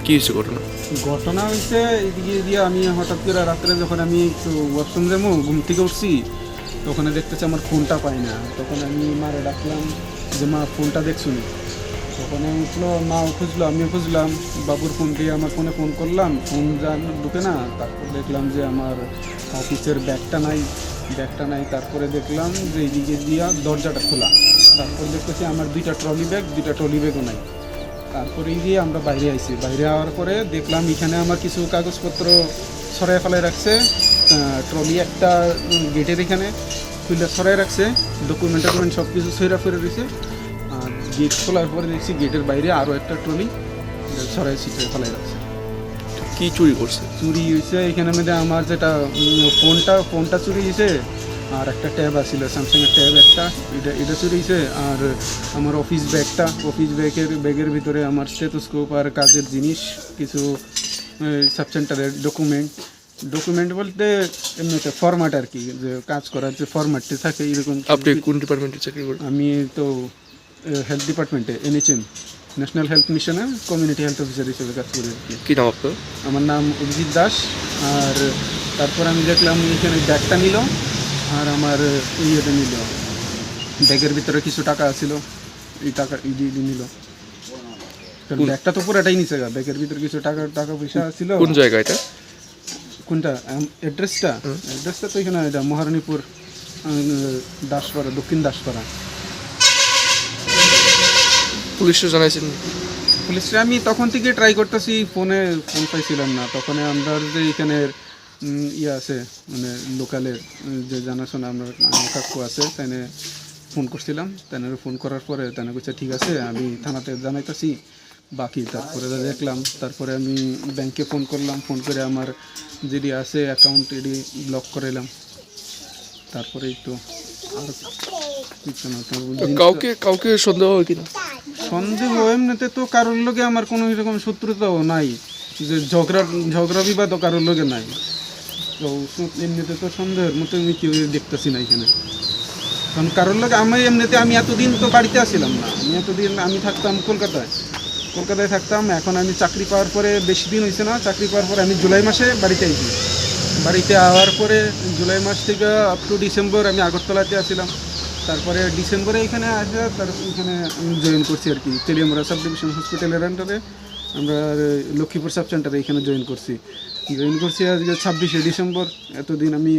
কি হয়েছে ঘটনা? ঘটনা হয়েছে এদিকে দিয়ে আমি হঠাৎ করে রাত্রে যখন আমি একটু ওয়াশরুম যাবো, ঘুম থেকে উঠছি, তখন দেখতেছি আমার ফোনটা পাই না। তখন আমি মারে ডাকলাম যে মা ফোনটা দেখছুনি। তখন উঠলো, মাও খুঁজলো, আমিও খুঁজলাম, বাবুর ফোন দিয়ে আমার ফোনে ফোন করলাম, ফোন ঢুকে না। তারপর দেখলাম যে আমার অফিসের ব্যাগটা নাই। তারপরে দেখলাম যে এইদিকে দিয়া দরজাটা খোলা। তারপর দেখতেছি আমার দুইটা ট্রলি ব্যাগও নাই। তারপরে গিয়ে আমরা বাইরে আইছি। বাইরে আওয়ার পরে দেখলাম এখানে আমার কিছু কাগজপত্র ছড়াই ফেলায় রাখছে। ট্রলি একটা গেটের এখানে খুলে ছড়াই রাখছে, ডকুমেন্ট সব কিছু ছড়া ফেরে রয়েছে। আর গেট খোলার পরে দেখছি গেটের বাইরে আরও একটা ট্রলি ছড়াই ছিটে ফেলাই রাখছে। কি চুরি করছে? চুরি হয়েছে এখানে মধ্যে আমার যেটা ফোনটা চুরি হয়েছে, আর একটা ট্যাব আছিল, স্যামসাংয়ের ট্যাব একটা, এটা চুরি হয়েছে। আর আমার অফিস ব্যাগের ভিতরে আমার স্টেথোস্কোপ আর কাজের জিনিস, কিছু সাব সেন্টারের ডকুমেন্ট বলতে এমনিতে ফরম্যাট আর কি, যে কাজ করার যে ফরম্যাটটি থাকে এরকম। আপনি কোন ডিপার্টমেন্টে চাকরি করেন? আমি তো হেলথ ডিপার্টমেন্টে, NHM, ন্যাশনাল হেলথ মিশনে কমিউনিটি হেলথ অফিসার হিসেবে কাজ করি আর কি। কি নাম আপনার? আমার নাম অভিজিৎ দাস। আর তারপর আমি দেখলাম এখানে ব্যাগটা নিল, আর আমার ইয়েটা নিল, ব্যাগের ভিতরে কিছু টাকা ছিল, এই টাকা নিল। ব্যাগটা তো পুরোটাই নিচে গা, ব্যাগের ভিতরে কিছু টাকা পয়সা ছিল। কোন জায়গা এটা? কোনটা অ্যাড্রেসটা তো এখানে, এটা মহারানীপুর, দাসপাড়া, দক্ষিণ দাসপাড়া। পুলিশে জানাইছেন? পুলিশে আমি তখন থেকে ট্রাই করতেছি, ফোন পাইছিলাম না। তখন আমরা যে এখানের আছে, মানে লোকালের যে জানাশোনা আমরা কাকু আছে, তাই ফোন করছিলাম। তাই ফোন করার পরে তাই বলছে ঠিক আছে, আমি থানাতে জানাইতেছি বাকি। তারপরে দেখলাম, তারপরে আমি ব্যাংকে ফোন করলাম, ফোন করে আমার যেটি আছে অ্যাকাউন্ট এটি ব্লক করাইলাম। তারপরে একটু আর কিছু না। কাউকে সন্দেহ হয় কিনা? সন্দেহ এমনিতে তো কারোর লোকে আমার কোনো এরকম শত্রুতাও নাই, যে ঝগড়া বিবাদও কারোর লোকে নাই। তো এমনিতে তো সন্দেহের মতো আমি কেউ দেখতেছি না এখানে। কারণ কারোর লোকে আমি এতদিন তো বাড়িতে আসছিলাম না। আমি থাকতাম কলকাতায় থাকতাম। এখন আমি চাকরি পাওয়ার পরে বেশি দিন হয়েছে না, চাকরি পাওয়ার পরে আমি জুলাই মাসে বাড়িতে আইছি। বাড়িতে আওয়ার পরে জুলাই মাস থেকে আপ টু ডিসেম্বর আমি আগরতলাতে আসছিলাম। তারপরে ডিসেম্বরে এখানে আসে, এখানে আমি জয়েন করছি আর কি, তেলিয়ামুড়া সাব ডিভিশন হসপিটালের আন্ডারে। আমরা লক্ষ্মীপুর সাব সেন্টারে এখানে জয়েন করছি আজকে 26শে ডিসেম্বর। এতদিন আমি